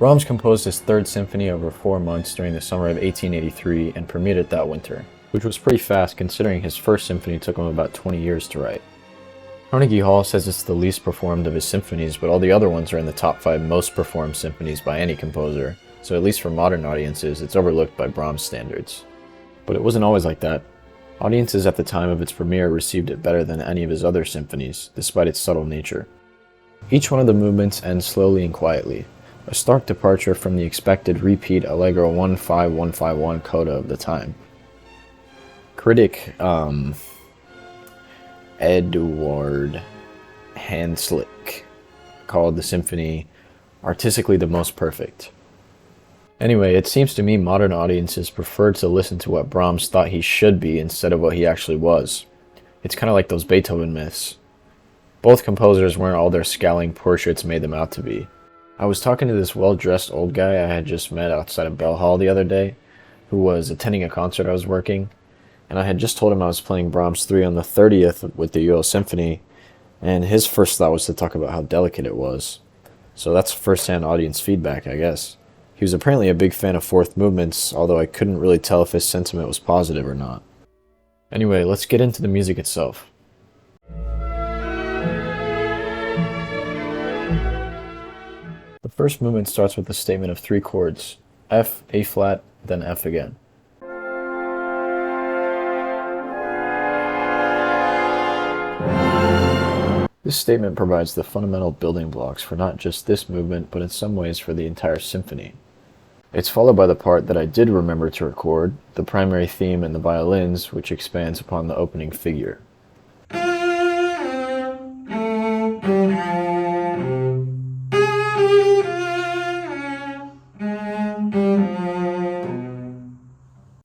Brahms composed his Third Symphony over 4 months during the summer of 1883 and premiered it that winter, which was pretty fast considering his first symphony took him about 20 years to write. Carnegie Hall says it's the least performed of his symphonies, but all the other ones are in the top 5 most performed symphonies by any composer, so at least for modern audiences, it's overlooked by Brahms standards. But it wasn't always like that. Audiences at the time of its premiere received it better than any of his other symphonies, despite its subtle nature. Each one of the movements ends slowly and quietly, a stark departure from the expected repeat Allegro 1-5-1-5-1 coda of the time. Critic Edward Hanslick called the symphony artistically the most perfect. Anyway, it seems to me modern audiences prefer to listen to what Brahms thought he should be instead of what he actually was. It's kind of like those Beethoven myths. Both composers weren't all their scowling portraits made them out to be. I was talking to this well-dressed old guy I had just met outside of Bell Hall the other day, who was attending a concert I was working, and I had just told him I was playing Brahms 3 on the 30th with the UL Symphony, and his first thought was to talk about how delicate it was. So that's first-hand audience feedback, I guess. He was apparently a big fan of fourth movements, although I couldn't really tell if his sentiment was positive or not. Anyway, let's get into the music itself. The first movement starts with a statement of 3 chords: F, A flat, then F again. This statement provides the fundamental building blocks for not just this movement, but in some ways for the entire symphony. It's followed by the part that I did remember to record, the primary theme and the violins, which expands upon the opening figure.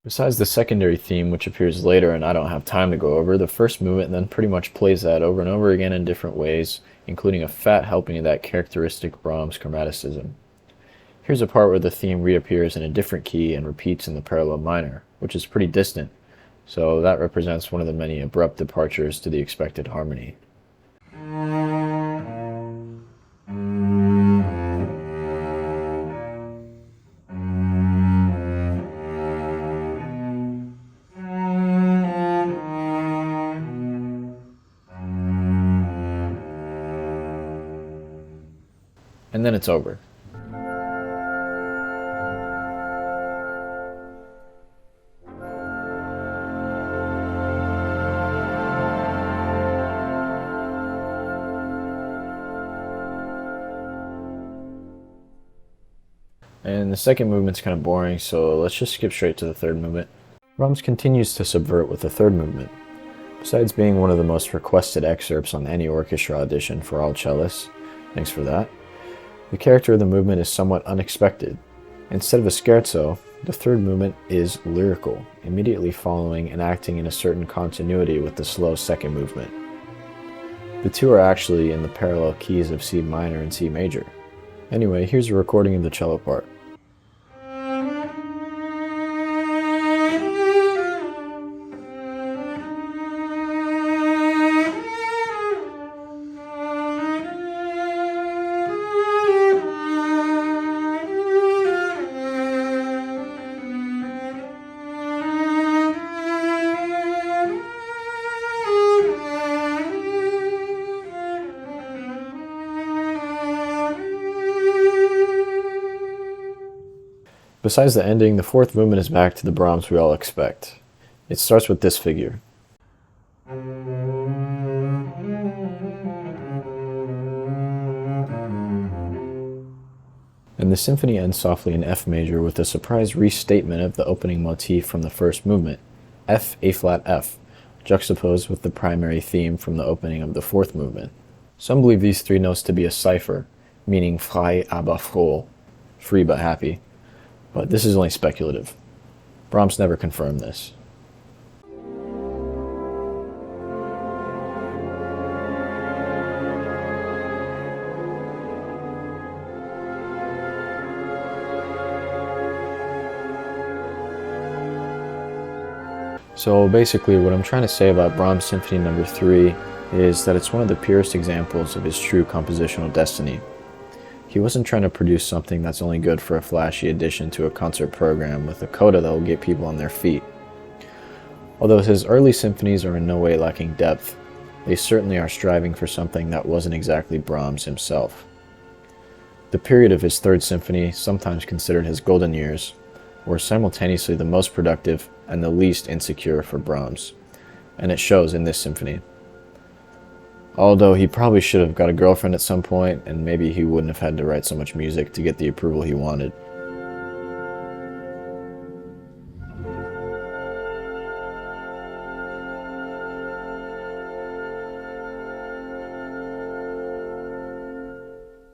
Besides the secondary theme, which appears later and I don't have time to go over, the first movement then pretty much plays that over and over again in different ways, including a fat helping of that characteristic Brahms chromaticism. Here's a part where the theme reappears in a different key and repeats in the parallel minor, which is pretty distant, so that represents one of the many abrupt departures to the expected harmony. And then it's over. And the second movement's kind of boring, so let's just skip straight to the third movement. Brahms continues to subvert with the third movement. Besides being one of the most requested excerpts on any orchestra audition for all cellists, thanks for that, the character of the movement is somewhat unexpected. Instead of a scherzo, the third movement is lyrical, immediately following and acting in a certain continuity with the slow second movement. The two are actually in the parallel keys of C minor and C major. Anyway, here's a recording of the cello part. Besides the ending, the fourth movement is back to the Brahms we all expect. It starts with this figure. And the symphony ends softly in F major with a surprise restatement of the opening motif from the first movement, F, A flat, F, juxtaposed with the primary theme from the opening of the fourth movement. Some believe these 3 notes to be a cipher, meaning frei aber froh, free but happy. But this is only speculative. Brahms never confirmed this. So basically what I'm trying to say about Brahms Symphony No. 3 is that it's one of the purest examples of his true compositional destiny. He wasn't trying to produce something that's only good for a flashy addition to a concert program with a coda that will get people on their feet. Although his early symphonies are in no way lacking depth, they certainly are striving for something that wasn't exactly Brahms himself. The period of his Third Symphony, sometimes considered his golden years, were simultaneously the most productive and the least insecure for Brahms, and it shows in this symphony. Although he probably should have got a girlfriend at some point, and maybe he wouldn't have had to write so much music to get the approval he wanted.